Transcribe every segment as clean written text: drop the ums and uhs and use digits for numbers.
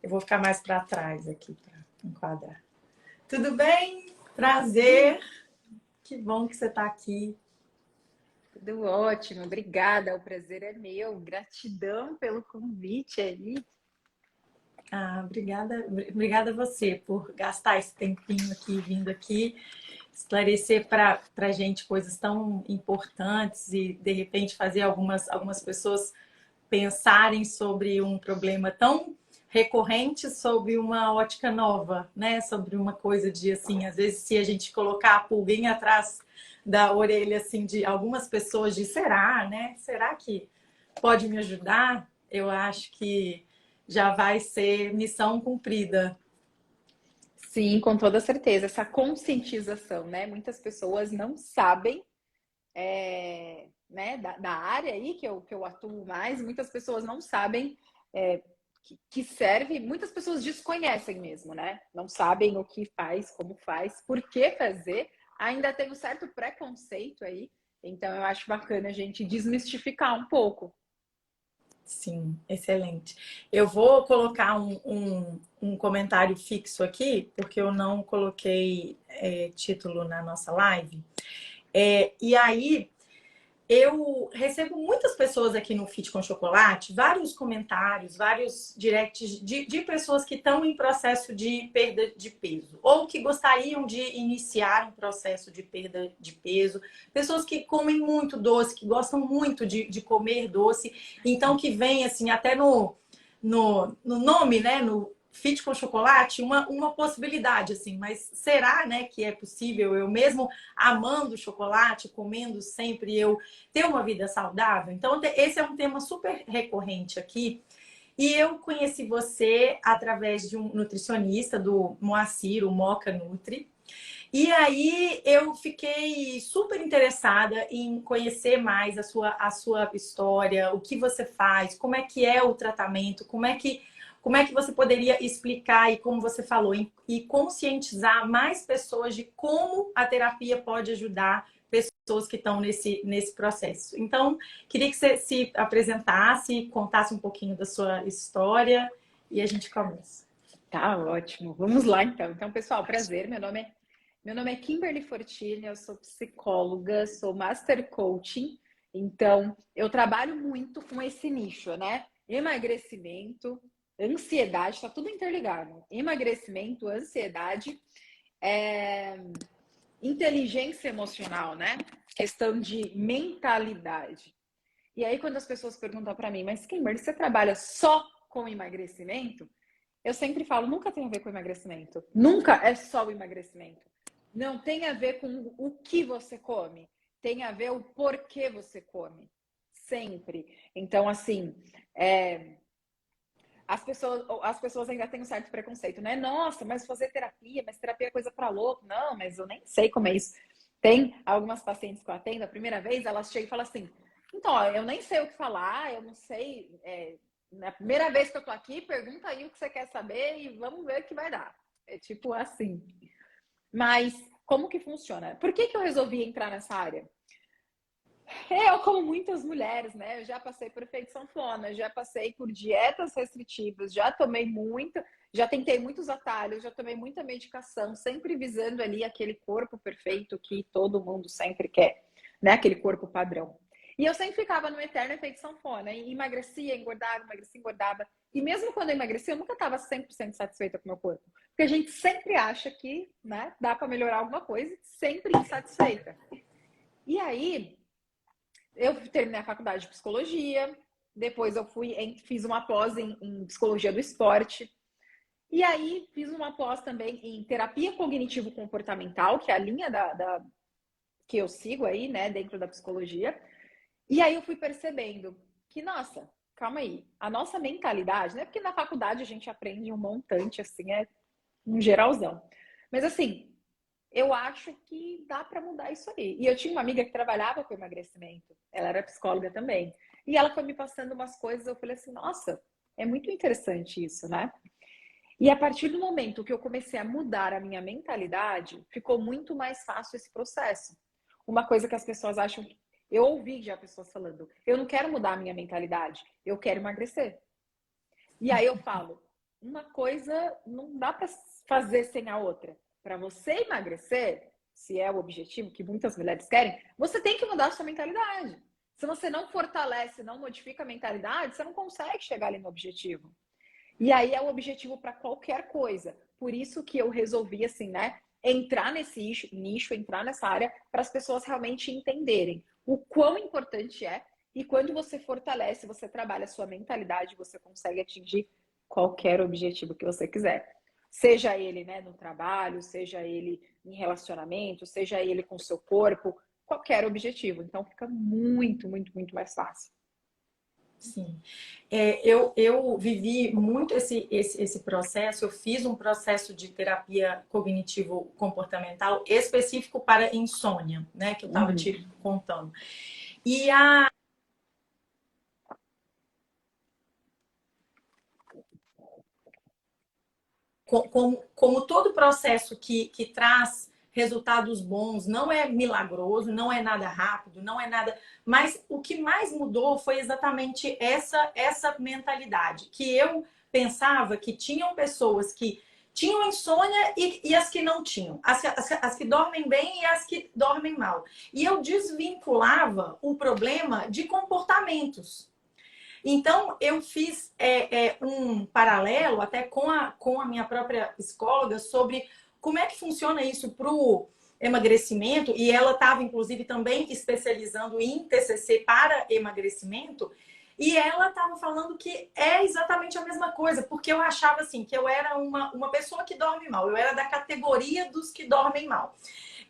Eu vou ficar mais para trás aqui para enquadrar. Tudo bem? Prazer. Que bom que você está aqui. Tudo ótimo, obrigada. O prazer é meu. Gratidão pelo convite aí. Obrigada a você por gastar esse tempinho aqui, vindo aqui, esclarecer para a gente coisas tão importantes e, de repente, fazer algumas pessoas pensarem sobre um problema tão recorrente sob uma ótica nova, né? Sobre uma coisa de, assim, às vezes, se a gente colocar a pulguinha atrás da orelha, assim, de algumas pessoas, de será, né? Será que pode me ajudar? Eu acho que já vai ser missão cumprida. Sim, com toda certeza. Essa conscientização, né? Muitas pessoas não sabem, né, da área aí que eu atuo mais, muitas pessoas não sabem que serve, muitas pessoas desconhecem mesmo, né? Não sabem o que faz, como faz, por que fazer. Ainda tem um certo preconceito aí. Então, eu acho bacana a gente desmistificar um pouco. Sim, excelente. Eu vou colocar um comentário fixo aqui, porque eu não coloquei título na nossa live. E aí, eu recebo muitas pessoas aqui no Fit com Chocolate, vários comentários, vários directs de pessoas que estão em processo de perda de peso ou que gostariam de iniciar um processo de perda de peso, pessoas que comem muito doce, que gostam muito de comer doce, então que vem assim até no nome, né, no Fit com Chocolate, uma possibilidade, assim, mas será, né, que é possível eu mesmo amando chocolate, comendo sempre, eu ter uma vida saudável? Então, esse é um tema super recorrente aqui. E eu conheci você através de um nutricionista, do Moacir, o Moca Nutri. E aí eu fiquei super interessada em conhecer mais a sua história, o que você faz, como é que é o tratamento, como é que você poderia explicar e como você falou, e conscientizar mais pessoas de como a terapia pode ajudar pessoas que estão nesse processo. Então, queria que você se apresentasse, contasse um pouquinho da sua história e a gente começa. Tá ótimo. Vamos lá, então. Então, pessoal, prazer. Meu nome é Kimberly Fortini, eu sou psicóloga, sou Master Coaching. Então, eu trabalho muito com esse nicho, né? Emagrecimento, ansiedade, tá tudo interligado. Emagrecimento, ansiedade, é, inteligência emocional, né? Questão de mentalidade. E aí, quando as pessoas perguntam para mim, mas Kimberly, você trabalha só com emagrecimento? Eu sempre falo, nunca tem a ver com emagrecimento. Nunca é só o emagrecimento. Não tem a ver com o que você come. Tem a ver o porquê você come. Sempre. Então, assim, as pessoas ainda têm um certo preconceito, né? Nossa, mas fazer terapia, mas terapia é coisa para louco. Não, mas eu nem sei como é isso. Tem algumas pacientes que eu atendo, a primeira vez, elas chegam e falam assim, então, ó, eu nem sei o que falar, eu não sei... na primeira vez que eu tô aqui, pergunta aí o que você quer saber e vamos ver o que vai dar. É tipo assim. Mas como que funciona? Por que eu resolvi entrar nessa área? Eu, como muitas mulheres, né? Eu já passei por efeito sanfona, já passei por dietas restritivas, já tomei muito, já tentei muitos atalhos, já tomei muita medicação, sempre visando ali aquele corpo perfeito que todo mundo sempre quer, né? Aquele corpo padrão. E eu sempre ficava no eterno efeito sanfona, e emagrecia, engordava, emagrecia, engordava. E mesmo quando eu emagrecia, eu nunca estava 100% satisfeita com o meu corpo. Porque a gente sempre acha que, né, dá para melhorar alguma coisa, sempre insatisfeita. E aí, eu terminei a faculdade de psicologia, depois eu fiz uma pós em psicologia do esporte, e aí fiz uma pós também em terapia cognitivo-comportamental, que é a linha que eu sigo aí, né, dentro da psicologia. E aí eu fui percebendo que, nossa, calma aí, a nossa mentalidade, né? Porque na faculdade a gente aprende um montante, assim, é um geralzão. Mas assim, eu acho que dá para mudar isso aí. E eu tinha uma amiga que trabalhava com emagrecimento, ela era psicóloga também. E ela foi me passando umas coisas, eu falei assim, nossa, é muito interessante isso, né? E a partir do momento que eu comecei a mudar a minha mentalidade, ficou muito mais fácil esse processo. Uma coisa que as pessoas acham que... Eu ouvi já pessoas falando, eu não quero mudar a minha mentalidade, eu quero emagrecer. E aí eu falo, uma coisa não dá para fazer sem a outra. Para você emagrecer, se é o objetivo que muitas mulheres querem, você tem que mudar a sua mentalidade. Se você não fortalece, não modifica a mentalidade, você não consegue chegar ali no objetivo. E aí é o objetivo para qualquer coisa. Por isso que eu resolvi, assim, né, entrar nesse nicho, entrar nessa área, para as pessoas realmente entenderem o quão importante é. E quando você fortalece, você trabalha a sua mentalidade, você consegue atingir qualquer objetivo que você quiser. Seja ele, né, no trabalho, seja ele em relacionamento, seja ele com o seu corpo, qualquer objetivo. Então fica muito, muito, muito mais fácil. Sim. Eu vivi muito esse processo, eu fiz um processo de terapia cognitivo-comportamental específico para insônia, né? Que eu estava te contando. E como todo processo que traz resultados bons, não é milagroso, não é nada rápido, não é nada. Mas o que mais mudou foi exatamente essa mentalidade. Que eu pensava que tinham pessoas que tinham insônia e as que não tinham. As que dormem bem e as que dormem mal. E eu desvinculava o problema de comportamentos. Então, eu fiz um paralelo até com a minha própria psicóloga sobre como é que funciona isso para o emagrecimento. E ela estava, inclusive, também especializando em TCC para emagrecimento. E ela estava falando que é exatamente a mesma coisa, porque eu achava assim, que eu era uma pessoa que dorme mal. Eu era da categoria dos que dormem mal.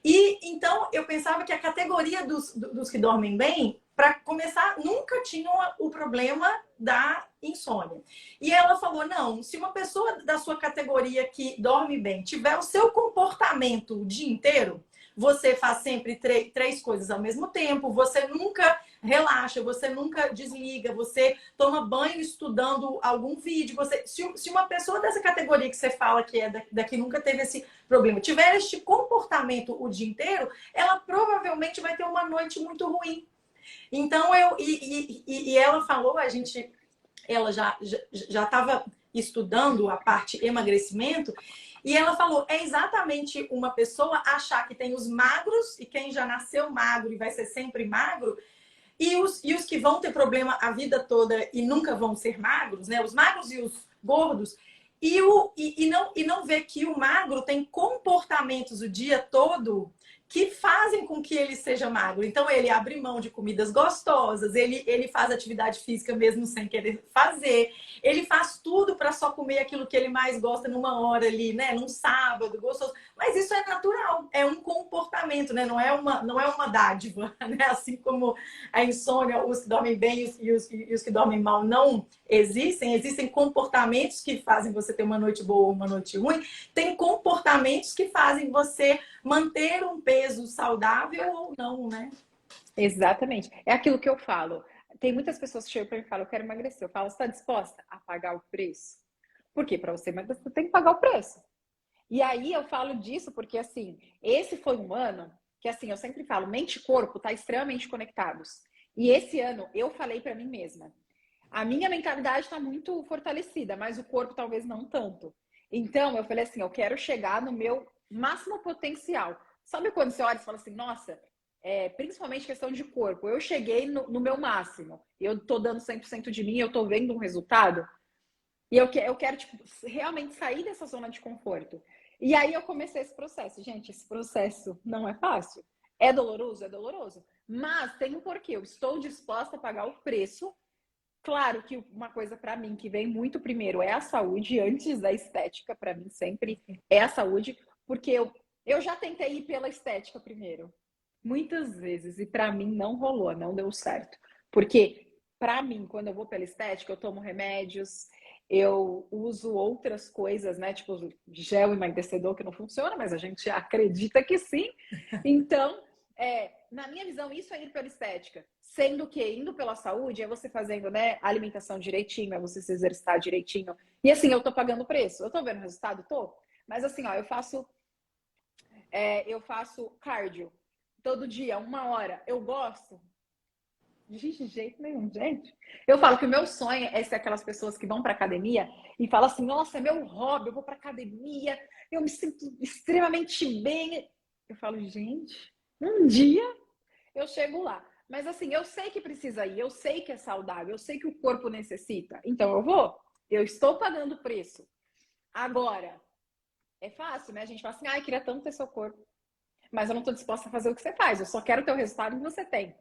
E então eu pensava que a categoria dos que dormem bem, para começar, nunca tinham o problema da insônia. E ela falou: não, se uma pessoa da sua categoria que dorme bem tiver o seu comportamento o dia inteiro, você faz sempre três coisas ao mesmo tempo, você nunca relaxa, você nunca desliga, você toma banho estudando algum vídeo. Se uma pessoa dessa categoria que você fala que é daqui nunca teve esse problema, tiver este comportamento o dia inteiro, ela provavelmente vai ter uma noite muito ruim. Então ela falou, ela já estava estudando a parte emagrecimento. E ela falou, é exatamente uma pessoa achar que tem os magros, e quem já nasceu magro e vai ser sempre magro, e os que vão ter problema a vida toda e nunca vão ser magros, né? Os magros e os gordos. E não ver que o magro tem comportamentos o dia todo que fazem com que ele seja magro. Então, ele abre mão de comidas gostosas, ele faz atividade física mesmo sem querer fazer, ele faz tudo para só comer aquilo que ele mais gosta numa hora ali, né? Num sábado, gostoso. Mas isso é natural, é um comportamento, né? Não é uma dádiva, né? Assim como a insônia, os que dormem bem e os que dormem mal não existem comportamentos que fazem você ter uma noite boa ou uma noite ruim, tem comportamentos que fazem você manter um peso saudável ou não, né? Exatamente. É aquilo que eu falo. Tem muitas pessoas que chegam para mim e falam, eu quero emagrecer. Eu falo, você está disposta a pagar o preço? Por quê? Para você emagrecer, você tem que pagar o preço. E aí eu falo disso porque, assim, esse foi um ano que, assim, eu sempre falo, mente e corpo tá extremamente conectados. E esse ano eu falei para mim mesma, a minha mentalidade está muito fortalecida, mas o corpo talvez não tanto. Então eu falei assim, eu quero chegar no meu máximo potencial. Sabe quando você olha e fala assim, nossa, principalmente questão de corpo, eu cheguei no meu máximo, eu tô dando 100% de mim, eu tô vendo um resultado, e eu quero tipo, realmente sair dessa zona de conforto. E aí eu comecei esse processo. Gente, esse processo não é fácil. É doloroso? É doloroso. Mas tem um porquê. Eu estou disposta a pagar o preço. Claro que uma coisa para mim que vem muito primeiro é a saúde, antes da estética, para mim sempre é a saúde, porque eu já tentei ir pela estética primeiro, muitas vezes, e para mim não rolou, não deu certo. Porque para mim, quando eu vou pela estética, eu tomo remédios, eu uso outras coisas, né, tipo gel emagrecedor que não funciona, mas a gente acredita que sim. Então, na minha visão, isso é ir pela estética. Sendo que indo pela saúde é você fazendo, né, alimentação direitinho, é você se exercitar direitinho. E assim, eu tô pagando o preço. Eu tô vendo o resultado? Tô. Mas assim, ó, eu faço cardio todo dia, 1 hora. Eu gosto? De jeito nenhum, gente. Eu falo que o meu sonho é ser aquelas pessoas que vão para academia e falam assim: nossa, é meu hobby, eu vou para academia, eu me sinto extremamente bem. Eu falo, gente, um dia eu chego lá. Mas assim, eu sei que precisa ir, eu sei que é saudável, eu sei que o corpo necessita. Então eu vou. Eu estou pagando o preço. Agora, é fácil, né? A gente fala assim: ai, queria tanto ter seu corpo. Mas eu não estou disposta a fazer o que você faz. Eu só quero ter o resultado que você tem.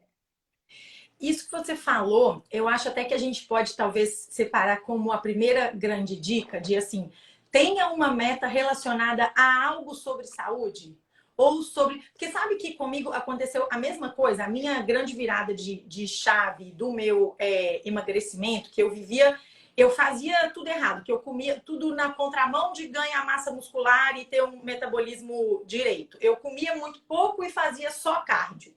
Isso que você falou, eu acho até que a gente pode talvez separar como a primeira grande dica de assim, tenha uma meta relacionada a algo sobre saúde ou sobre... Porque sabe que comigo aconteceu a mesma coisa, a minha grande virada de chave do meu emagrecimento, que eu vivia, eu fazia tudo errado, que eu comia tudo na contramão de ganhar massa muscular e ter um metabolismo direito. Eu comia muito pouco e fazia só cardio.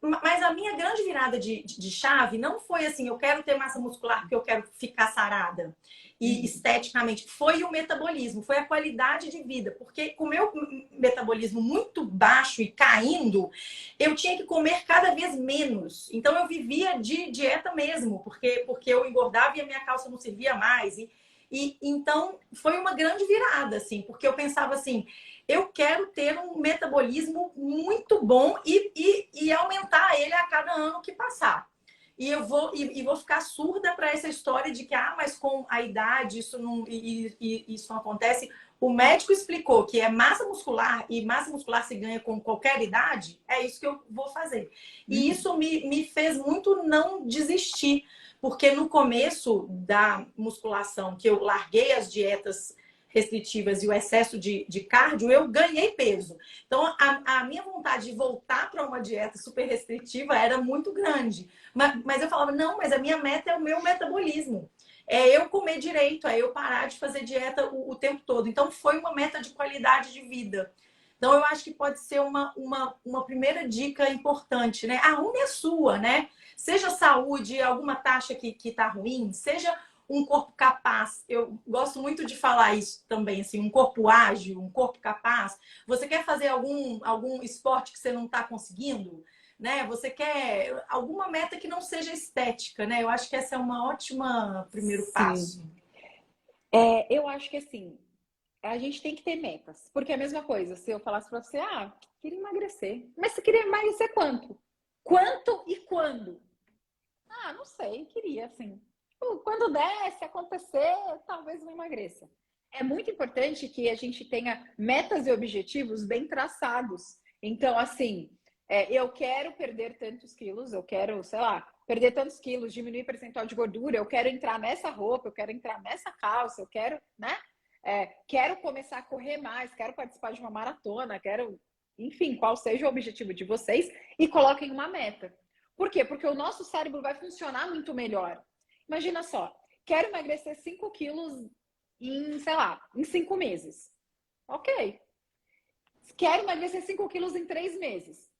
Mas a minha grande virada de chave não foi assim, eu quero ter massa muscular porque eu quero ficar sarada e esteticamente. Foi o metabolismo, foi a qualidade de vida. Porque com o meu metabolismo muito baixo e caindo, eu tinha que comer cada vez menos. Então eu vivia de dieta mesmo, porque eu engordava e a minha calça não servia mais. E então foi uma grande virada, assim, porque eu pensava assim, eu quero ter um metabolismo muito bom e aumentar ele a cada ano que passar. E eu vou ficar surda para essa história de que, mas com a idade isso não, isso não acontece. O médico explicou que é massa muscular e massa muscular se ganha com qualquer idade, é isso que eu vou fazer. E isso me fez muito não desistir, porque no começo da musculação, que eu larguei as dietas restritivas e o excesso de cardio, eu ganhei peso. Então, a minha vontade de voltar para uma dieta super restritiva era muito grande. Mas eu falava, não, mas a minha meta é o meu metabolismo. É eu comer direito, é eu parar de fazer dieta o tempo todo. Então, foi uma meta de qualidade de vida. Então, eu acho que pode ser uma primeira dica importante, né? Arrume a sua, né? Seja saúde, alguma taxa que tá ruim, seja um corpo capaz. Eu gosto muito de falar isso também, assim, um corpo ágil, um corpo capaz. Você quer fazer algum esporte que você não está conseguindo? Né? Você quer alguma meta que não seja estética, né? Eu acho que essa é uma ótima primeiro Sim. passo. Eu acho que assim, a gente tem que ter metas. Porque é a mesma coisa, se eu falasse pra você, queria emagrecer. Mas você queria emagrecer quanto? Quanto e quando? Não sei, queria, assim. Quando der, se acontecer, talvez não emagreça. É muito importante que a gente tenha metas e objetivos bem traçados. Então, assim, eu quero perder tantos quilos, eu quero, sei lá, perder tantos quilos, diminuir o percentual de gordura, eu quero entrar nessa roupa, eu quero entrar nessa calça, eu quero, né? Quero começar a correr mais, quero participar de uma maratona, quero, enfim, qual seja o objetivo de vocês e coloquem uma meta. Por quê? Porque o nosso cérebro vai funcionar muito melhor. Imagina só, quero emagrecer 5 quilos em, sei lá, em 5 meses. Ok. Quero emagrecer 5 quilos em 3 meses.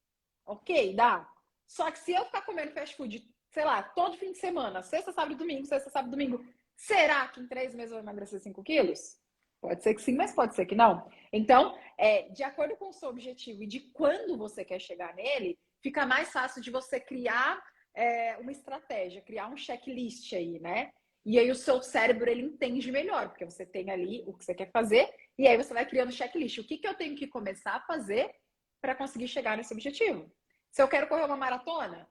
Ok, dá. Só que se eu ficar comendo fast food, sei lá, todo fim de semana, sexta, sábado e domingo, sexta, sábado e domingo, será que em 3 meses eu vou emagrecer 5 quilos? Pode ser que sim, mas pode ser que não. Então, de acordo com o seu objetivo e de quando você quer chegar nele, fica mais fácil de você criar uma estratégia, criar um checklist aí, né? E aí o seu cérebro, ele entende melhor, porque você tem ali o que você quer fazer, e aí você vai criando checklist. O que eu tenho que começar a fazer para conseguir chegar nesse objetivo? Se eu quero correr uma maratona,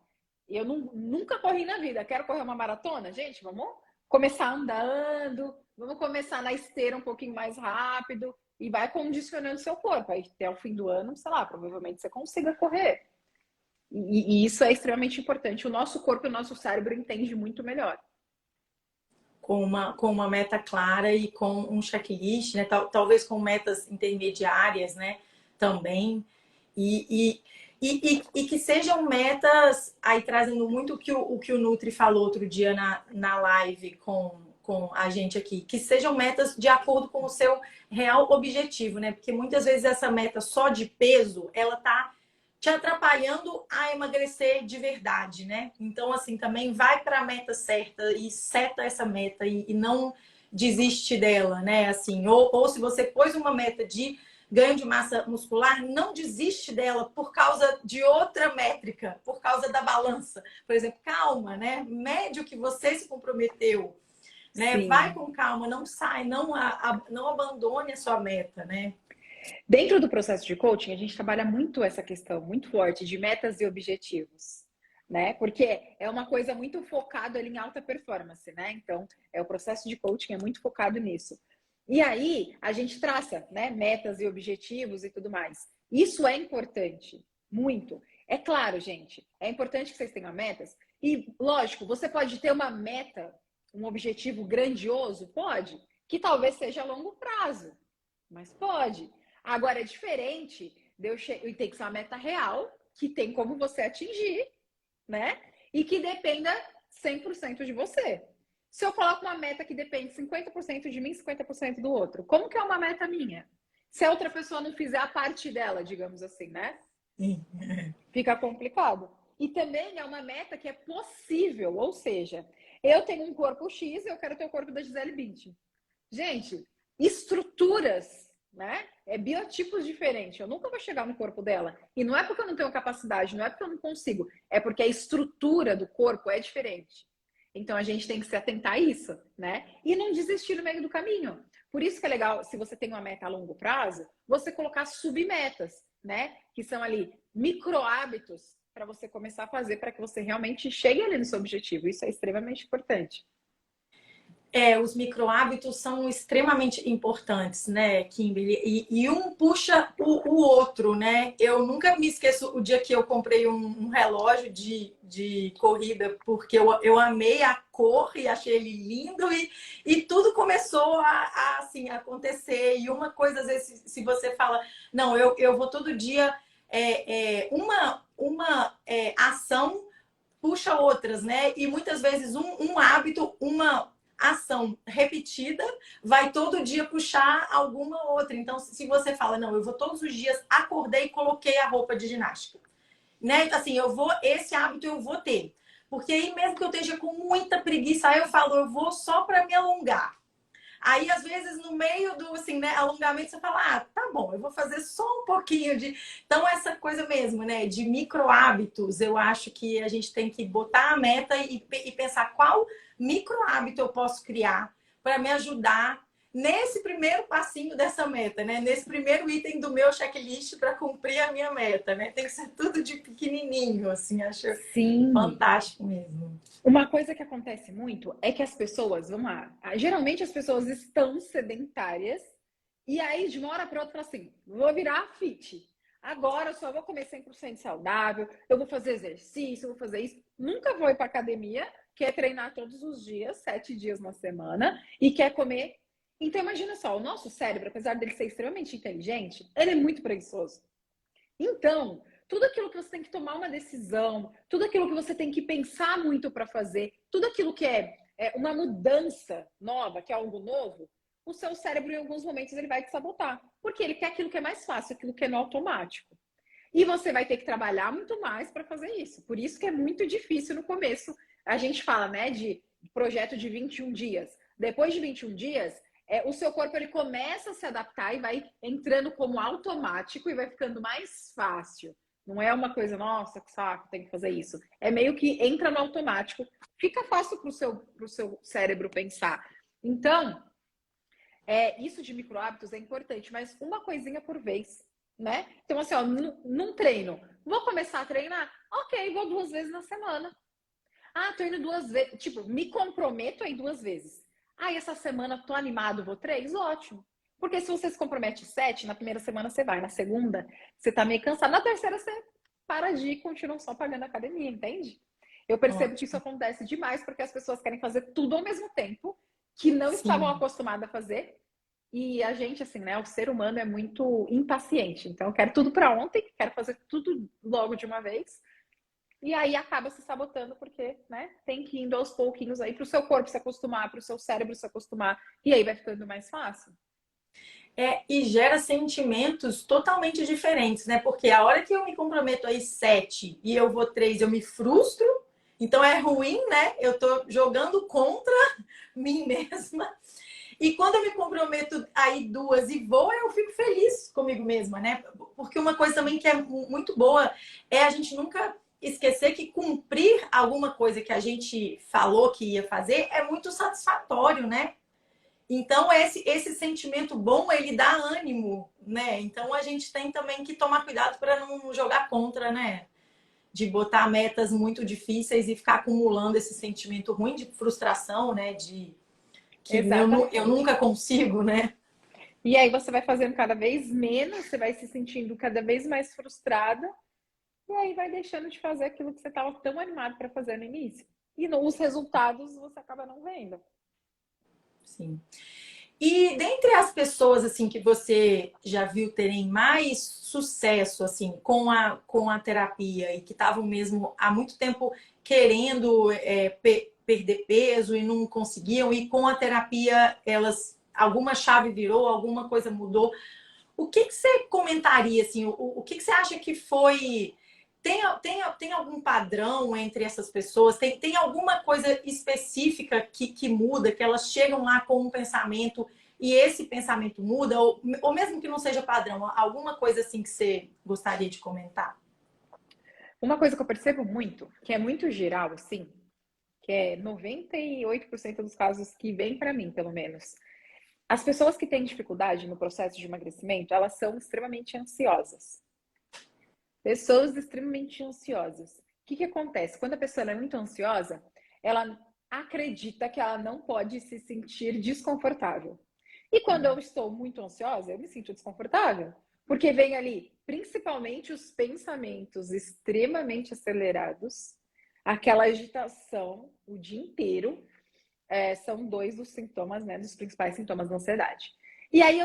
eu nunca corri na vida, quero correr uma maratona? Gente, vamos começar andando, vamos começar na esteira um pouquinho mais rápido e vai condicionando seu corpo. Aí até o fim do ano, sei lá, provavelmente você consiga correr. E isso é extremamente importante. O nosso corpo e o nosso cérebro entendem muito melhor. Com uma meta clara e com um checklist, né? Talvez com metas intermediárias, né? Também. E que sejam metas, aí trazendo muito o que o Nutri falou outro dia na live com a gente aqui, que sejam metas de acordo com o seu real objetivo, né? Porque muitas vezes essa meta só de peso, ela tá te atrapalhando a emagrecer de verdade, né? Então, assim, também vai para a meta certa e seta essa meta e não desiste dela, né? Assim, ou se você pôs uma meta de ganho de massa muscular, não desiste dela por causa de outra métrica, por causa da balança. Por exemplo, calma, né? Mede o que você se comprometeu, né? Vai Sim. com calma, não sai, não abandone a sua meta, né? Dentro do processo de coaching, a gente trabalha muito essa questão, muito forte, de metas e objetivos, né? Porque é uma coisa muito focada ali em alta performance, né? Então, o processo de coaching é muito focado nisso. E aí, a gente traça, né, metas e objetivos e tudo mais. Isso é importante, muito. É claro, gente, é importante que vocês tenham metas. E, lógico, você pode ter uma meta, um objetivo grandioso? Pode. Que talvez seja a longo prazo, mas pode. Agora, é diferente e tem que ser uma meta real, que tem como você atingir, né? E que dependa 100% de você. Se eu coloco uma meta que depende 50% de mim, 50% do outro, como que é uma meta minha? Se a outra pessoa não fizer a parte dela, digamos assim, né? Sim. Fica complicado. E também é uma meta que é possível, ou seja, eu tenho um corpo X e eu quero ter o corpo da Gisele Bündchen. Gente, estruturas, né? Biotipos diferentes. Eu nunca vou chegar no corpo dela. E não é porque eu não tenho capacidade, não é porque eu não consigo. É porque a estrutura do corpo é diferente. Então a gente tem que se atentar a isso, né? E não desistir no meio do caminho. Por isso que é legal, se você tem uma meta a longo prazo, você colocar submetas, né? Que são ali micro hábitos para você começar a fazer para que você realmente chegue ali no seu objetivo. Isso é extremamente importante. Os micro-hábitos são extremamente importantes, né, Kimberly? E um puxa o outro, né? Eu nunca me esqueço o dia que eu comprei um relógio de corrida, porque eu amei a cor e achei ele lindo e tudo começou assim, acontecer. E uma coisa, às vezes, se você fala, não, eu vou todo dia, uma ação puxa outras, né? E muitas vezes um hábito, uma ação repetida vai todo dia puxar alguma outra. Então, se você fala, não, eu vou todos os dias, acordei e coloquei a roupa de ginástica, né? Então, assim, esse hábito eu vou ter. Porque aí mesmo que eu esteja com muita preguiça, aí eu falo, eu vou só para me alongar. Aí, às vezes, no meio do assim, né, alongamento, você fala, ah, tá bom, eu vou fazer só um pouquinho de. Então, essa coisa mesmo, né, de micro hábitos, eu acho que a gente tem que botar a meta e pensar qual micro hábito eu posso criar para me ajudar nesse primeiro passinho dessa meta, né? Nesse primeiro item do meu checklist para cumprir a minha meta, né? Tem que ser tudo de pequenininho, assim, acho Sim. fantástico mesmo. Uma coisa que acontece muito é que as pessoas, vamos lá, geralmente as pessoas estão sedentárias e aí de uma hora para outra falam assim, vou virar fit. Agora eu só vou comer 100% saudável, eu vou fazer exercício, eu vou fazer isso. Nunca vou ir para academia, quer treinar todos os dias, 7 dias na semana e quer comer. Então imagina só, o nosso cérebro, apesar dele ser extremamente inteligente, ele é muito preguiçoso. Então, tudo aquilo que você tem que tomar uma decisão, tudo aquilo que você tem que pensar muito para fazer, tudo aquilo que é uma mudança nova, que é algo novo, o seu cérebro, em alguns momentos, ele vai te sabotar. Porque ele quer aquilo que é mais fácil, aquilo que é no automático. E você vai ter que trabalhar muito mais para fazer isso. Por isso que é muito difícil no começo. A gente fala, né, de projeto de 21 dias. Depois de 21 dias, o seu corpo ele começa a se adaptar e vai entrando como automático e vai ficando mais fácil. Não é uma coisa, nossa, que saco, tem que fazer isso. É meio que entra no automático, fica fácil para o seu cérebro pensar. Então, isso de micro hábitos é importante, mas uma coisinha por vez, né? Então, assim, ó, num treino, vou começar a treinar? Ok, vou 2 vezes na semana. Ah, tô indo 2 vezes, tipo, me comprometo a ir 2 vezes. Ah, essa semana tô animado, vou 3? Ótimo. Porque se você se compromete 7, na primeira semana você vai, na segunda você tá meio cansado, na terceira você para de ir e continua só pagando a academia, entende? Eu percebo que isso acontece demais porque as pessoas querem fazer tudo ao mesmo tempo, que não estavam acostumadas a fazer. E a gente, assim, né, o ser humano é muito impaciente. Então, eu quero tudo para ontem, quero fazer tudo logo de uma vez. E aí acaba se sabotando porque, né, tem que ir indo aos pouquinhos aí para o seu corpo se acostumar, para o seu cérebro se acostumar. E aí vai ficando mais fácil. E gera sentimentos totalmente diferentes, né? Porque a hora que eu me comprometo aí 7 e eu vou 3, eu me frustro. Então é ruim, né? Eu tô jogando contra mim mesma. E quando eu me comprometo a ir 2 e vou, eu fico feliz comigo mesma, né? Porque uma coisa também que é muito boa é a gente nunca esquecer que cumprir alguma coisa que a gente falou que ia fazer é muito satisfatório, né? Então, esse sentimento bom, ele dá ânimo, né? Então, a gente tem também que tomar cuidado para não jogar contra, né? De botar metas muito difíceis e ficar acumulando esse sentimento ruim de frustração, né? De que eu Exatamente. nunca consigo, né? E aí você vai fazendo cada vez menos, você vai se sentindo cada vez mais frustrada, e aí vai deixando de fazer aquilo que você estava tão animado para fazer no início. E os resultados você acaba não vendo. Sim. E dentre as pessoas assim que você já viu terem mais sucesso assim com a terapia e que estavam mesmo há muito tempo querendo perder peso e não conseguiam, e com a terapia elas alguma chave virou, alguma coisa mudou. O que que você comentaria assim? O que que você acha que foi? Tem algum padrão entre essas pessoas? Tem alguma coisa específica que muda, que elas chegam lá com um pensamento e esse pensamento muda? Ou mesmo que não seja padrão, alguma coisa assim que você gostaria de comentar? Uma coisa que eu percebo muito, que é muito geral, assim, que é 98% dos casos que vêm para mim, pelo menos. As pessoas que têm dificuldade no processo de emagrecimento, elas são extremamente ansiosas. Pessoas extremamente ansiosas. O que que acontece? Quando a pessoa é muito ansiosa, ela acredita que ela não pode se sentir desconfortável. E quando eu estou muito ansiosa, eu me sinto desconfortável. Porque vem ali, principalmente os pensamentos extremamente acelerados, aquela agitação o dia inteiro, são 2 dos sintomas, né, dos principais sintomas da ansiedade. E aí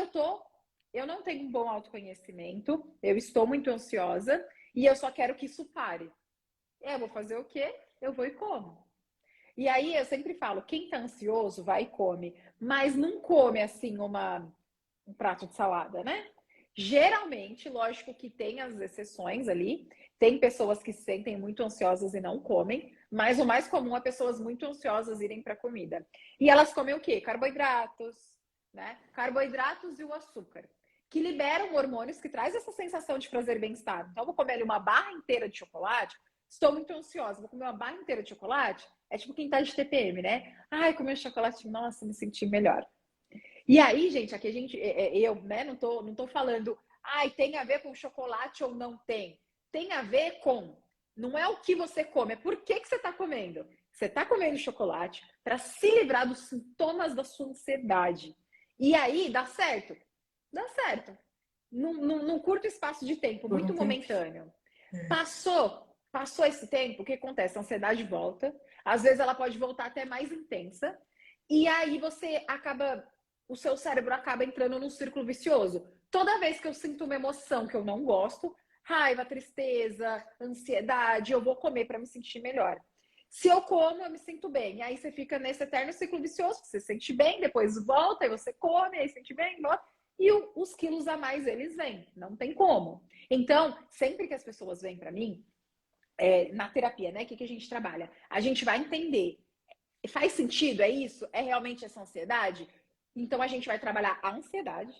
eu não tenho um bom autoconhecimento, eu estou muito ansiosa e eu só quero que isso pare. Eu vou fazer o quê? Eu vou e como. E aí eu sempre falo, quem tá ansioso vai e come, mas não come assim um prato de salada, né? Geralmente, lógico que tem as exceções ali, tem pessoas que se sentem muito ansiosas e não comem, mas o mais comum é pessoas muito ansiosas irem para comida. E elas comem o quê? Carboidratos, né? Carboidratos e o açúcar, que liberam hormônios que traz essa sensação de prazer e bem-estar. Então, eu vou comer ali uma barra inteira de chocolate, estou muito ansiosa, vou comer uma barra inteira de chocolate, é tipo quem tá de TPM, né? Ai, comi um chocolate, nossa, me senti melhor. E aí, gente, aqui a gente, eu, né, não tô falando, ai, tem a ver com chocolate ou não tem. Tem a ver com, não é o que você come, é por que você está comendo. Você está comendo chocolate para se livrar dos sintomas da sua ansiedade. E aí, dá certo? Dá certo. Num curto espaço de tempo, Por um muito tempo. momentâneo. Passou esse tempo, o que acontece? A ansiedade volta. Às vezes ela pode voltar até mais intensa. E aí você acaba, o seu cérebro acaba entrando num círculo vicioso. Toda vez que eu sinto uma emoção que eu não gosto, raiva, tristeza, ansiedade, eu vou comer para me sentir melhor. Se eu como, eu me sinto bem. E aí você fica nesse eterno ciclo vicioso. Você se sente bem, depois volta, aí você come, aí sente bem, volta. E os quilos a mais, eles vêm. Não tem como. Então, sempre que as pessoas vêm para mim, na terapia, né? O que a gente trabalha? A gente vai entender. Faz sentido? É isso? É realmente essa ansiedade? Então, a gente vai trabalhar a ansiedade.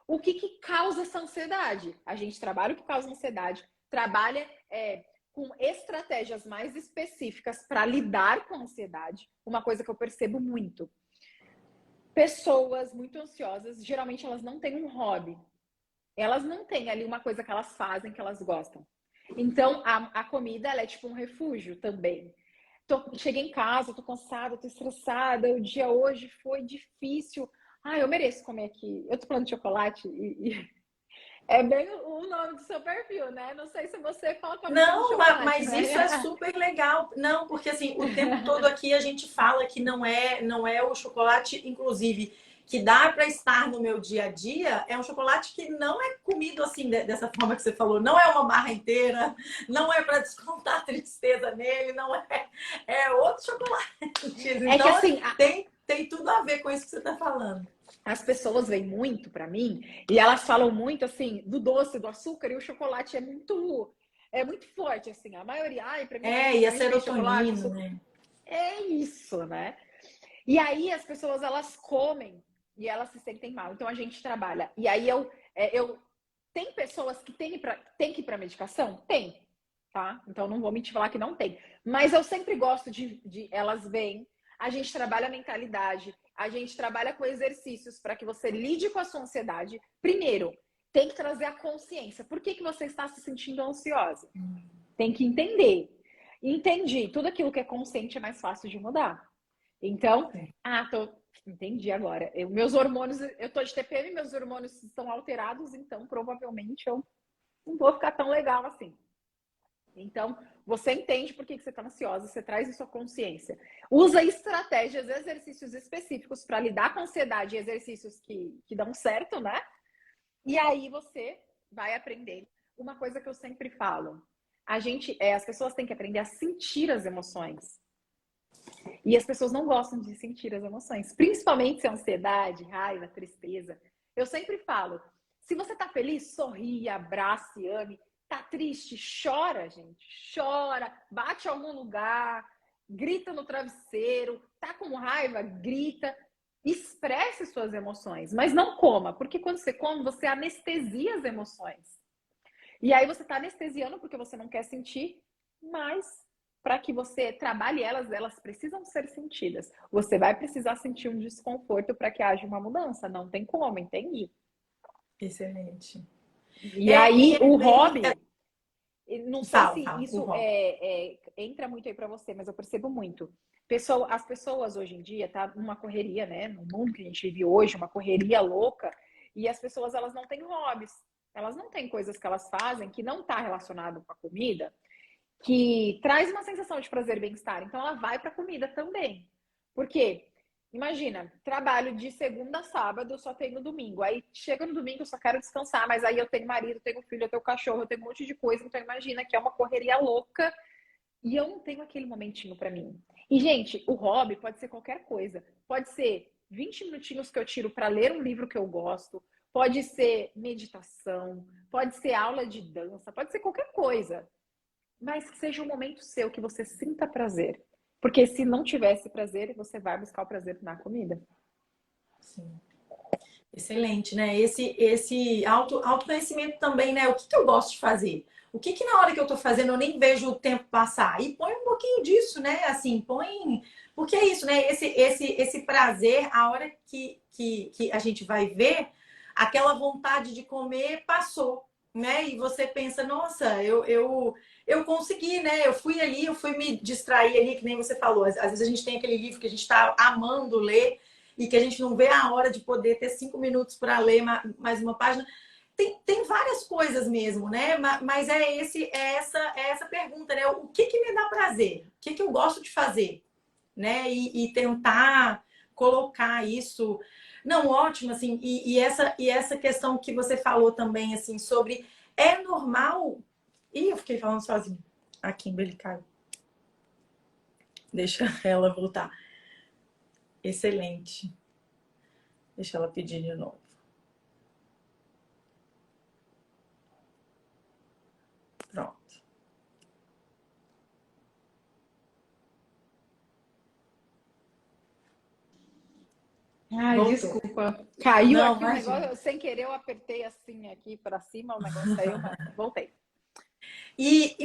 O que causa essa ansiedade? A gente trabalha o que causa ansiedade, trabalha com estratégias mais específicas para lidar com a ansiedade. Uma coisa que eu percebo muito. Pessoas muito ansiosas, geralmente elas não têm um hobby. Elas não têm ali uma coisa que elas fazem, que elas gostam. Então, a comida, ela é tipo um refúgio também. Cheguei em casa, tô cansada, tô estressada, o dia hoje foi difícil. Ah, eu mereço comer aqui. Eu tô falando de chocolate e é bem o nome do seu perfil, né? Não sei se você coloca muito no Não, chocolate, mas isso é né? super legal. Não, porque assim, o tempo todo aqui a gente fala que não é o chocolate, inclusive, que dá para estar no meu dia a dia, é um chocolate que não é comido assim dessa forma que você falou, não é uma barra inteira, não é para descontar a tristeza nele, não é, é outro chocolate. É que Então, assim, tem tudo a ver com isso que você está falando. as pessoas vêm muito para mim e elas falam muito assim do doce, do açúcar e o chocolate é muito forte assim. A maioria, ai, para mim É, e a emagrecimento tem chocolate, serotonina, açúcar. né? É isso, né? E aí as pessoas elas comem. e elas se sentem mal. Então a gente trabalha. E aí tem pessoas que têm que ir para medicação? Tem, tá? Então não vou mentir falar que não tem. Mas eu sempre gosto de elas vêm, a gente trabalha a mentalidade, a gente trabalha com exercícios para que você lide com a sua ansiedade. Primeiro, tem que trazer a consciência. Por que você está se sentindo ansiosa? Tem que entender. Entendi. Tudo aquilo que é consciente é mais fácil de mudar. Então, entendi agora. Meus hormônios, eu tô de TPM, meus hormônios estão alterados, então provavelmente eu não vou ficar tão legal assim. Então, você entende por que você está ansiosa, você traz isso à consciência. Usa estratégias, exercícios específicos para lidar com a ansiedade, exercícios que dão certo, né? E aí você vai aprender. Uma coisa que eu sempre falo, as pessoas têm que aprender a sentir as emoções. E as pessoas não gostam de sentir as emoções, principalmente se é ansiedade, raiva, tristeza. Eu sempre falo, se você tá feliz, sorria, abrace, ame. Tá triste, chora, gente. Chora, bate em algum lugar, grita no travesseiro. Tá com raiva, grita. Expresse suas emoções, mas não coma, porque quando você come, você anestesia as emoções. E aí você tá anestesiando porque você não quer sentir, mas para que você trabalhe elas precisam ser sentidas. Você vai precisar sentir um desconforto para que haja uma mudança. Não tem como, entende? Excelente. E aí, o bem... hobby, não sei se Fala, isso entra muito aí para você, mas eu percebo muito. As pessoas hoje em dia tá numa correria, né? No mundo que a gente vive hoje, uma correria louca, e as pessoas elas não têm hobbies. Elas não têm coisas que elas fazem que não está relacionado com a comida, que traz uma sensação de prazer e bem-estar. Então ela vai para a comida também. Por quê? Imagina, trabalho de segunda a sábado, só tenho no domingo. Aí chega no domingo, eu só quero descansar, mas aí eu tenho marido, eu tenho filho, eu tenho cachorro, eu tenho um monte de coisa. Então imagina que é uma correria louca e eu não tenho aquele momentinho para mim. E gente, o hobby pode ser qualquer coisa. Pode ser 20 minutinhos que eu tiro para ler um livro que eu gosto, pode ser meditação, pode ser aula de dança, pode ser qualquer coisa. Mas que seja um momento seu, que você sinta prazer. Porque se não tivesse prazer, você vai buscar o prazer na comida. Sim. Excelente, né? Esse autoconhecimento também, né? O que eu gosto de fazer? O que na hora que eu tô fazendo eu nem vejo o tempo passar? E põe um pouquinho disso, né? Assim, põe... Porque é isso, né? Esse prazer, a hora que a gente vai ver, aquela vontade de comer passou, né? E você pensa, nossa, eu consegui, né? Eu fui ali, eu fui me distrair ali, que nem você falou. Às vezes a gente tem aquele livro que a gente está amando ler e que a gente não vê a hora de poder ter 5 minutos para ler mais uma página. Tem várias coisas mesmo, né? Mas é essa pergunta, né? O que me dá prazer? O que eu gosto de fazer? Né? E tentar colocar isso... Não, ótimo, assim, essa questão que você falou também, assim, sobre é normal... Ih, eu fiquei falando sozinha. A Kimberly caiu. Deixa ela voltar. Excelente. Deixa ela pedir de novo. Pronto. Ai, Voltou. desculpa. Caiu Não, aqui o imagina. negócio, sem querer eu apertei assim aqui para cima, o negócio saiu, mas voltei. E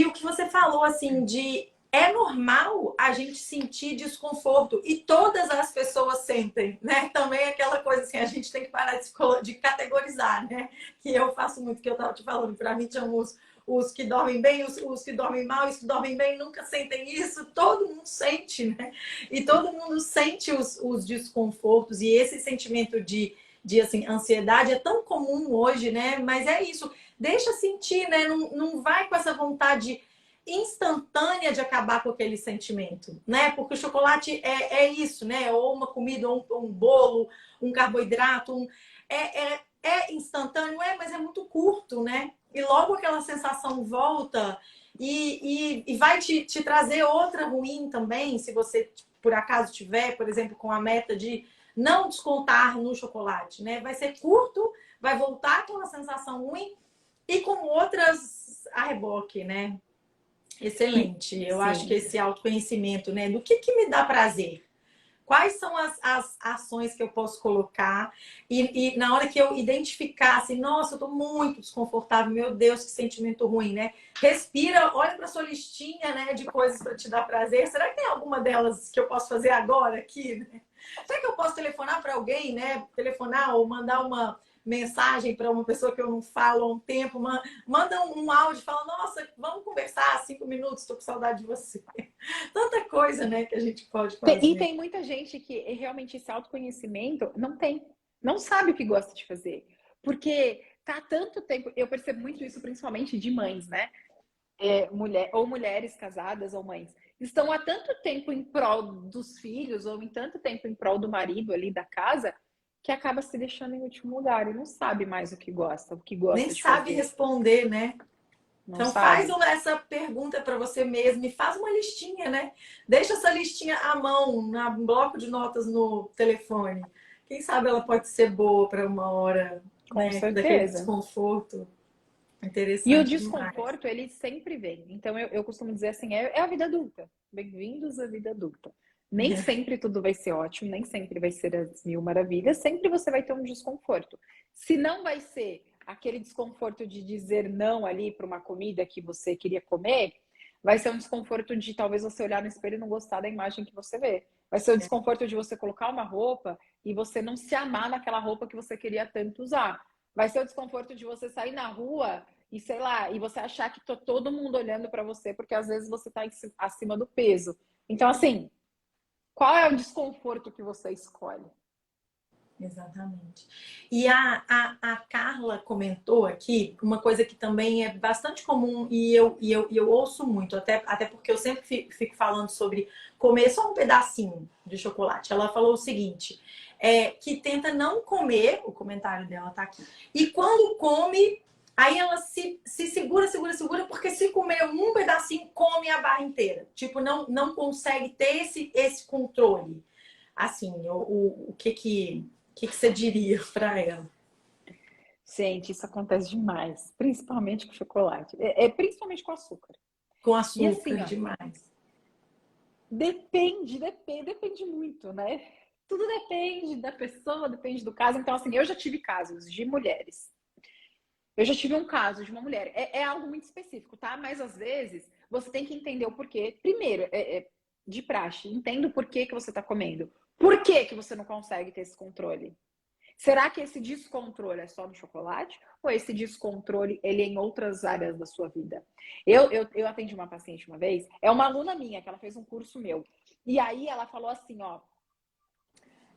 o que você falou, assim, de é normal a gente sentir desconforto e todas as pessoas sentem, né? Também aquela coisa assim, a gente tem que parar de categorizar, né? Que eu faço muito, que eu tava te falando, para mim tinha os que dormem bem, os que dormem mal, os que dormem bem nunca sentem isso, todo mundo sente, né? E todo mundo sente os desconfortos e esse sentimento de assim, ansiedade é tão comum hoje, né? Mas é isso. Deixa sentir, né? Não vai com essa vontade instantânea de acabar com aquele sentimento, né? Porque o chocolate é isso, né? Ou uma comida, ou um bolo, um carboidrato. É instantâneo, mas é muito curto, né? E logo aquela sensação volta e vai te trazer outra ruim também, se você, por acaso, tiver, por exemplo, com a meta de não descontar no chocolate, né? Vai ser curto, vai voltar aquela sensação ruim e com outras a reboque, né? Excelente. Eu acho que Sim. esse autoconhecimento, né? Do que me dá prazer? quais são as ações que eu posso colocar e na hora que eu identificar assim, nossa, eu tô muito desconfortável, meu Deus, que sentimento ruim, né? Respira, olha para sua listinha, né, de coisas para te dar prazer. Será que tem alguma delas que eu posso fazer agora aqui, né? Será que eu posso telefonar para alguém, né? Telefonar ou mandar uma mensagem para uma pessoa que eu não falo há um tempo, manda um áudio e fala, nossa, vamos conversar 5 minutos, estou com saudade de você. Tanta coisa, né, que a gente pode E fazer. tem muita gente que realmente esse autoconhecimento não tem, não sabe o que gosta de fazer. Porque tá há tanto tempo, eu percebo muito isso principalmente de mães, né? Ou mulheres casadas ou mães. Estão há tanto tempo em prol dos filhos ou em tanto tempo em prol do marido ali da casa que acaba se deixando em último lugar e não sabe mais o que Nem gosta de sabe fazer. responder, né? Não Então faz sabe. essa pergunta para você mesmo e faz uma listinha, né? Deixa essa listinha à mão, no bloco de notas no telefone. Quem sabe ela pode ser boa para uma hora, Com né, daquele certeza. desconforto. E o Interessante demais. desconforto, ele sempre vem. Então, eu costumo dizer assim, é a vida adulta. Bem-vindos à vida adulta. Nem sempre tudo vai ser ótimo, nem sempre vai ser as mil maravilhas, sempre você vai ter um desconforto. Se não vai ser aquele desconforto de dizer não ali para uma comida que você queria comer, vai ser um desconforto de talvez você olhar no espelho e não gostar da imagem que você vê. Vai ser o desconforto de você colocar uma roupa e você não se amar naquela roupa que você queria tanto usar. Vai ser o desconforto de você sair na rua e sei lá, e você achar que tá todo mundo olhando para você, porque às vezes você tá acima do peso. Então, assim, qual é o desconforto que você escolhe? Exatamente. E a Carla comentou aqui uma coisa que também é bastante comum e eu ouço muito, até porque eu sempre fico falando sobre comer só um pedacinho de chocolate. Ela falou o seguinte, que tenta não comer, o comentário dela tá aqui, e quando come, aí ela se segura, porque se comer um pedacinho, come a barra inteira. Tipo, não consegue ter esse controle. Assim, o que você diria para ela? Gente, isso acontece demais, principalmente com chocolate, principalmente com açúcar. Com E assim, açúcar ó, demais. depende muito, né? Tudo depende da pessoa, depende do caso. Então, assim, eu já tive casos de mulheres. Eu já tive um caso de uma mulher. É algo muito específico, tá? Mas às vezes você tem que entender o porquê. Primeiro, de praxe, entenda o porquê que você está comendo. Por que que você não consegue ter esse controle? Será que esse descontrole é só no chocolate? Ou esse descontrole ele é em outras áreas da sua vida? Eu atendi uma paciente uma vez, é uma aluna minha, que ela fez um curso meu. E aí ela falou assim, ó,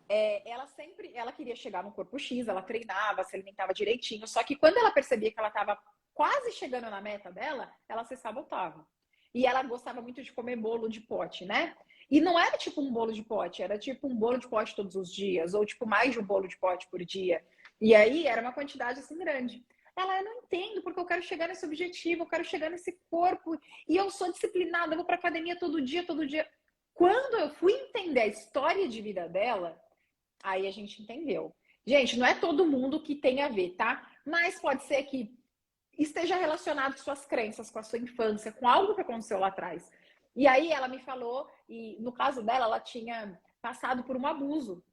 ela queria chegar no corpo X, ela treinava, se alimentava direitinho, só que quando ela percebia que ela estava quase chegando na meta dela, ela se sabotava. E ela gostava muito de comer bolo de pote, né? E não era tipo um bolo de pote, era tipo um bolo de pote todos os dias, ou tipo mais de um bolo de pote por dia. E aí era uma quantidade assim grande. Eu não entendo, porque eu quero chegar nesse objetivo, eu quero chegar nesse corpo, e eu sou disciplinada, eu vou pra academia todo dia, todo dia. Quando eu fui entender a história de vida dela, aí a gente entendeu. Gente, não é todo mundo que tem a ver, tá? Mas pode ser que esteja relacionado com suas crenças, com a sua infância, com algo que aconteceu lá atrás. E aí ela me falou, e no caso dela, ela tinha passado por um abuso.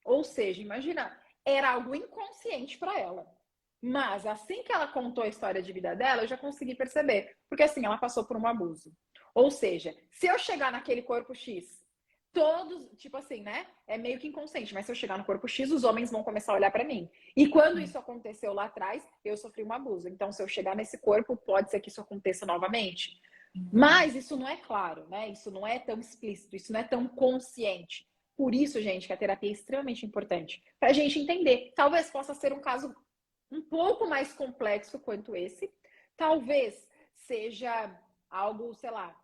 Ou seja, imagina, era algo inconsciente para ela. Mas assim que ela contou a história de vida dela, eu já consegui perceber. Porque assim, ela passou por um abuso. Ou seja, se eu chegar naquele corpo X, todos, tipo assim, né? É meio que inconsciente, mas se eu chegar no corpo X, os homens vão começar a olhar para mim. E quando isso aconteceu lá atrás, eu sofri um abuso. Então, se eu chegar nesse corpo, pode ser que isso aconteça novamente. Mas isso não é claro, né? Isso não é tão explícito, isso não é tão consciente. Por isso, gente, que a terapia é extremamente importante. Para a gente entender. Talvez possa ser um caso um pouco mais complexo quanto esse. Talvez seja algo, sei lá,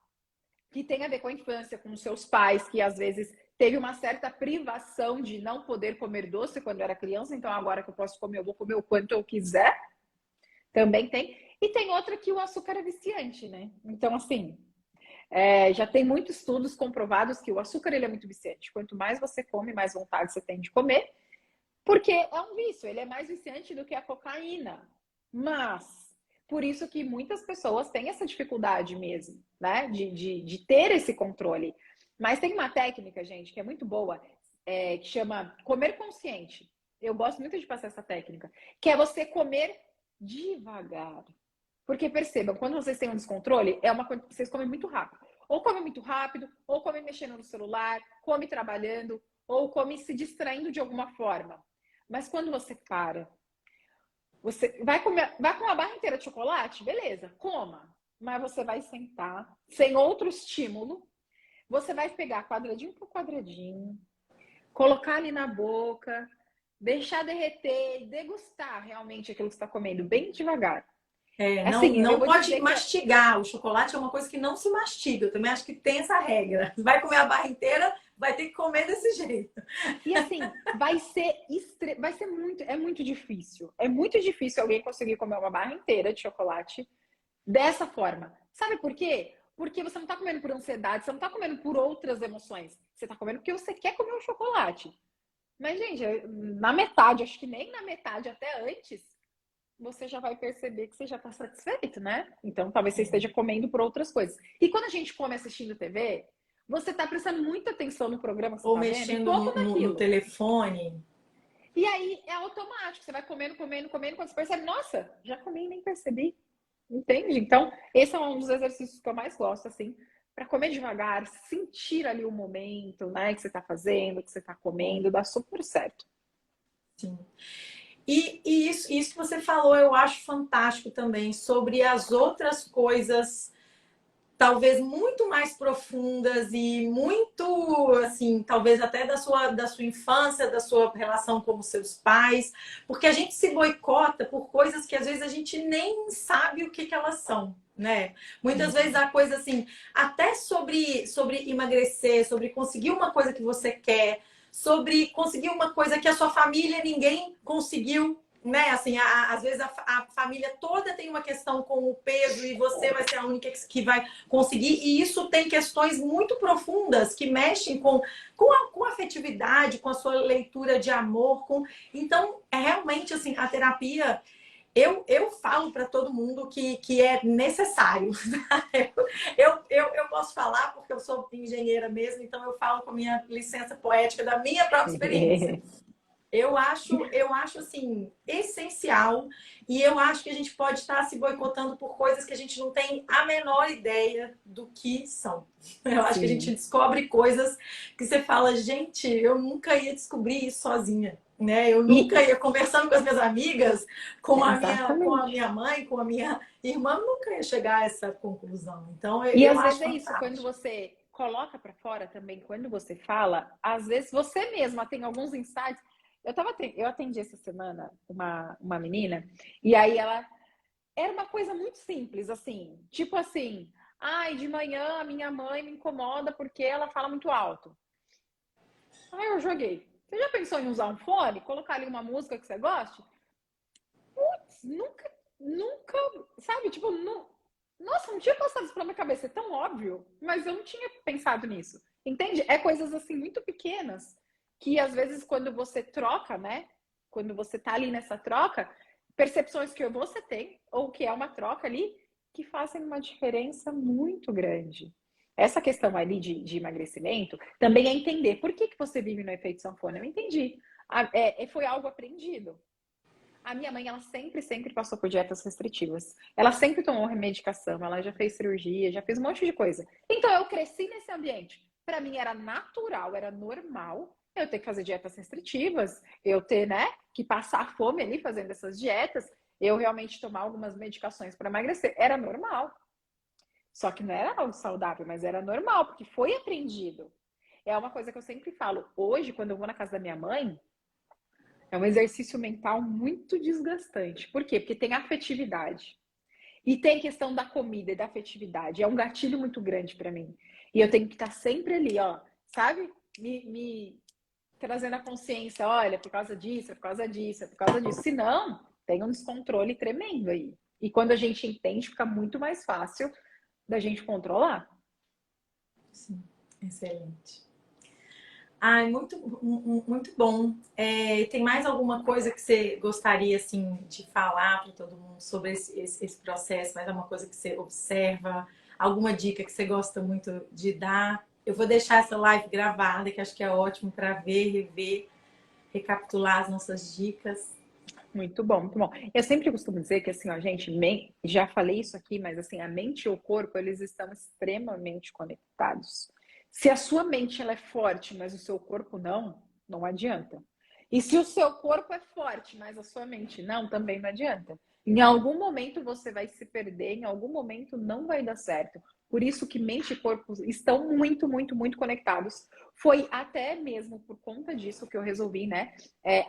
que tem a ver com a infância, com os seus pais, que às vezes teve uma certa privação de não poder comer doce quando era criança, então agora que eu posso comer, eu vou comer o quanto eu quiser. Também tem. E tem outra que o açúcar é viciante, né? Então, assim, já tem muitos estudos comprovados que o açúcar ele é muito viciante. Quanto mais você come, mais vontade você tem de comer, porque é um vício, ele é mais viciante do que a cocaína. Mas, por isso que muitas pessoas têm essa dificuldade mesmo, né? De ter esse controle. Mas tem uma técnica, gente, que é muito boa, que chama comer consciente. Eu gosto muito de passar essa técnica, que é você comer devagar. Porque percebam, quando vocês têm um descontrole, é uma coisa que vocês comem muito rápido. Ou come muito rápido, ou come mexendo no celular, come trabalhando, ou come se distraindo de alguma forma. Mas quando você para, você vai com uma barra inteira de chocolate? Beleza, coma. Mas você vai sentar, sem outro estímulo, você vai pegar quadradinho por quadradinho, colocar ali na boca, deixar derreter e degustar realmente aquilo que você está comendo bem devagar. Não, Assim, eu não vou pode dizer que mastigar. O chocolate é uma coisa que não se mastiga. Eu também acho que tem essa regra. Vai comer a barra inteira, vai ter que comer desse jeito. e assim, vai ser muito, é muito difícil. É muito difícil alguém conseguir comer uma barra inteira de chocolate dessa forma. Sabe por quê? Porque você não está comendo por ansiedade, você não está comendo por outras emoções. Você está comendo porque você quer comer o chocolate. Mas, gente, na metade, acho que nem na metade, até antes, você já vai perceber que você já está satisfeito, né? Então, talvez você esteja comendo por outras coisas. E quando a gente come assistindo TV, você está prestando muita atenção no programa que você Ou está vendo e mexendo pouco no naquilo. telefone. E aí é automático, você vai comendo, comendo, comendo, quando você percebe, nossa, já comi e nem percebi. Entende? Então, esse é um dos exercícios que eu mais gosto, assim, para comer devagar, sentir ali o momento, né, que você está fazendo, que você está comendo, dá super certo. Sim. E isso que você falou, eu acho fantástico também, sobre as outras coisas, talvez muito mais profundas e muito, assim, talvez até da sua infância, da sua relação com os seus pais, porque a gente se boicota por coisas que às vezes a gente nem sabe o que elas são. Né? Muitas vezes a coisa assim, até sobre emagrecer, sobre conseguir uma coisa que você quer, sobre conseguir uma coisa que a sua família ninguém conseguiu, né? Assim, às vezes a família toda tem uma questão com o peso e você vai ser a única que vai conseguir. E isso tem questões muito profundas que mexem com a afetividade, com a sua leitura de amor. Então, é realmente assim, a terapia. Eu falo para todo mundo que é necessário. Eu posso falar porque eu sou engenheira mesmo, então eu falo com a minha licença poética da minha própria experiência. Eu acho assim, essencial, e eu acho que a gente pode estar se boicotando por coisas que a gente não tem a menor ideia do que são. Eu acho que a gente Sim, descobre coisas que você fala, gente, eu nunca ia descobrir isso sozinha. Né? Eu nunca e ia conversando com as minhas amigas, com a exatamente. minha mãe, com a minha irmã, nunca ia chegar a essa conclusão. Então, E eu às acho vezes é isso, quando fantástico. você coloca para fora também, quando você fala, às vezes você mesma tem alguns insights. Eu atendi essa semana uma menina, e aí ela era uma coisa muito simples, assim, tipo assim, ai, de manhã a minha mãe me incomoda porque ela fala muito alto. Aí eu joguei. Você já pensou em usar um fone, colocar ali uma música que você goste? Nunca, nunca, sabe? Tipo, não, nossa, não tinha passado isso pela minha cabeça. É tão óbvio, mas eu não tinha pensado nisso. Entende? É coisas assim muito pequenas que às vezes quando você troca, né? Quando você tá ali nessa troca, percepções que você tem, ou que é uma troca ali, que fazem uma diferença muito grande. Essa questão ali de emagrecimento também é entender por que você vive no efeito sanfona. Eu entendi. Foi algo aprendido. A minha mãe, ela sempre passou por dietas restritivas. Ela sempre tomou medicação, ela já fez cirurgia, já fez um monte de coisa. Então eu cresci nesse ambiente. Para mim era natural, era normal eu ter que fazer dietas restritivas, eu ter, né, que passar fome ali fazendo essas dietas, eu realmente tomar algumas medicações para emagrecer. Era normal. Só que não era algo saudável, mas era normal, porque foi aprendido. É uma coisa que eu sempre falo. Hoje, quando eu vou na casa da minha mãe, é um exercício mental muito desgastante. Por quê? Porque tem afetividade. E tem questão da comida e da afetividade. É um gatilho muito grande para mim. E eu tenho que estar sempre ali, ó, sabe? Me trazendo a consciência, olha, por causa disso, é por causa disso, é por causa disso. Senão, tem um descontrole tremendo aí. E quando a gente entende, fica muito mais fácil da gente controlar. Sim, excelente. Ai, muito bom. Tem mais alguma coisa que você gostaria assim de falar para todo mundo sobre esse processo? Mais alguma coisa que você observa? Alguma dica que você gosta muito de dar? Eu vou deixar essa live gravada, que acho que é ótimo para ver, rever, recapitular as nossas dicas. Muito bom, muito bom. Eu sempre costumo dizer que assim, ó, gente, já falei isso aqui, mas assim, a mente e o corpo, eles estão extremamente conectados. Se a sua mente ela é forte, mas o seu corpo não, não adianta. E se o seu corpo é forte, mas a sua mente não, também não adianta. Em algum momento você vai se perder, em algum momento não vai dar certo. Por isso que mente e corpo estão muito, muito, muito conectados. Foi até mesmo por conta disso que eu resolvi, né,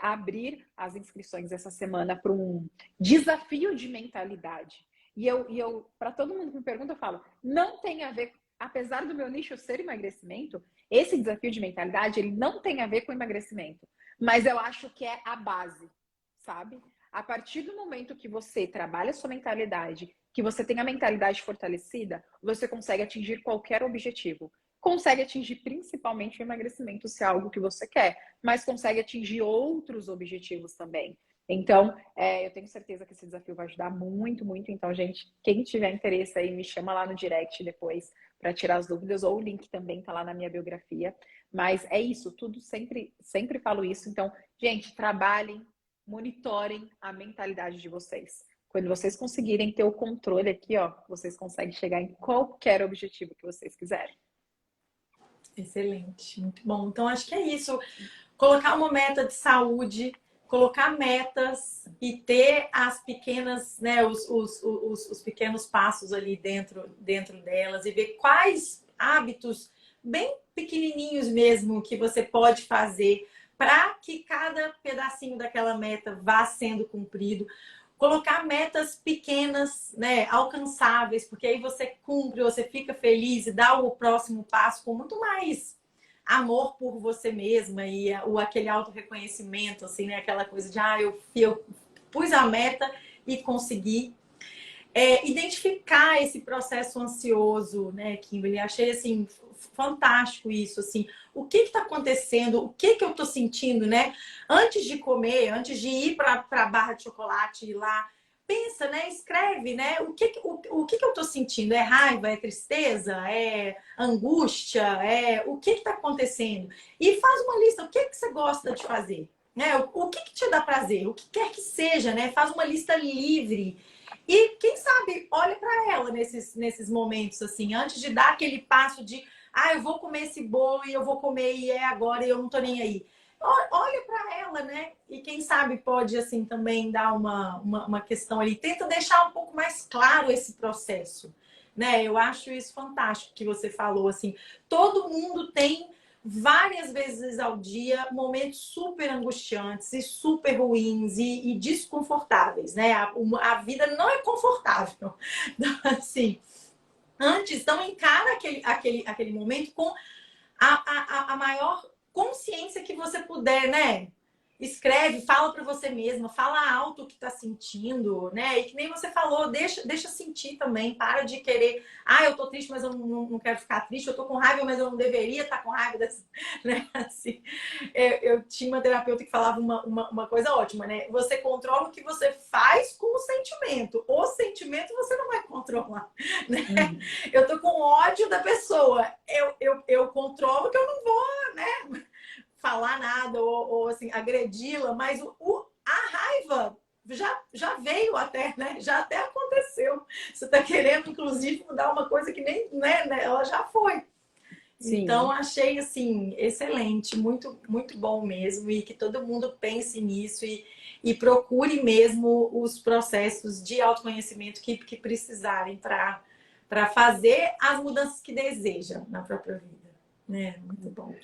abrir as inscrições essa semana para um desafio de mentalidade. E eu para todo mundo que me pergunta, eu falo, não tem a ver, apesar do meu nicho ser emagrecimento, esse desafio de mentalidade, ele não tem a ver com emagrecimento, mas eu acho que é a base, sabe? A partir do momento que você trabalha a sua mentalidade, que você tem a mentalidade fortalecida, você consegue atingir qualquer objetivo. Consegue atingir principalmente o emagrecimento, se é algo que você quer, mas consegue atingir outros objetivos também. Então, eu tenho certeza que esse desafio vai ajudar muito, muito. Então, gente, quem tiver interesse aí, me chama lá no direct depois para tirar as dúvidas, ou o link também tá lá na minha biografia. Mas é isso, tudo sempre, sempre falo isso. Então, gente, trabalhem, monitorem a mentalidade de vocês. Quando vocês conseguirem ter o controle aqui, ó, vocês conseguem chegar em qualquer objetivo que vocês quiserem. Excelente, muito bom. Então, acho que é isso. Colocar uma meta de saúde, colocar metas e ter as pequenas, né, os pequenos passos ali dentro delas e ver quais hábitos bem pequenininhos mesmo que você pode fazer para que cada pedacinho daquela meta vá sendo cumprido. Colocar metas pequenas, né, alcançáveis, porque aí você cumpre, você fica feliz e dá o próximo passo com muito mais amor por você mesma e aquele auto-reconhecimento, assim, né? Aquela coisa de, eu pus a meta e consegui. Identificar esse processo ansioso, né, Kimberly? Achei, assim, fantástico isso, assim. O que está acontecendo? O que eu estou sentindo, né? Antes de comer, antes de ir para a barra de chocolate ir lá, pensa, né? Escreve, né? O que eu estou sentindo? É raiva? É tristeza? É angústia? O que está acontecendo? E faz uma lista. O que você gosta de fazer? Né? O que te dá prazer? O que quer que seja, né? Faz uma lista livre. E quem sabe, olha para ela nesses momentos, assim, antes de dar aquele passo de, eu vou comer esse bolo e eu vou comer e é agora e eu não tô nem aí. Olha para ela, né? E quem sabe pode, assim, também dar uma questão ali. Tenta deixar um pouco mais claro esse processo, né? Eu acho isso fantástico que você falou, assim. Todo mundo tem várias vezes ao dia momentos super angustiantes e super ruins e desconfortáveis, né? A vida não é confortável. Então, assim, antes, então encara aquele momento com a maior consciência que você puder, né? Escreve, fala para você mesma, fala alto o que tá sentindo, né? E que nem você falou, deixa sentir também, para de querer, eu tô triste, mas eu não quero ficar triste, eu tô com raiva, mas eu não deveria estar com raiva dessa, né? Assim, eu tinha uma terapeuta que falava uma coisa ótima, né? Você controla o que você faz com o sentimento você não vai controlar, né? Eu tô com ódio da pessoa, eu controlo que eu não vou, né? Falar nada ou assim, agredi-la, mas a raiva já veio até, né? Já até aconteceu. Você está querendo, inclusive, mudar uma coisa que nem, né? Ela já foi. Sim. Então, achei, assim, excelente, muito, muito bom mesmo, e que todo mundo pense nisso e procure mesmo os processos de autoconhecimento que precisarem para fazer as mudanças que desejam na própria vida. Né? Muito bom.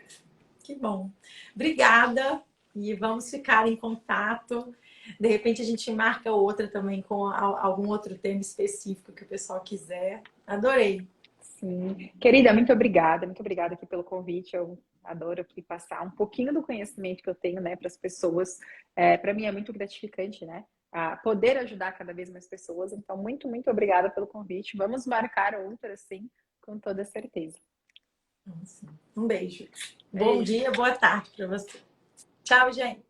Que bom. Obrigada. E vamos ficar em contato. De repente a gente marca outra também com algum outro tema específico que o pessoal quiser. Adorei. Sim. Querida, muito obrigada aqui pelo convite. Eu adoro aqui passar um pouquinho do conhecimento que eu tenho, né, para as pessoas. Para mim é muito gratificante, né, a poder ajudar cada vez mais pessoas. Então, muito, muito obrigada pelo convite. Vamos marcar outra, sim, com toda certeza. Um beijo. Bom dia, boa tarde para você. Tchau, gente.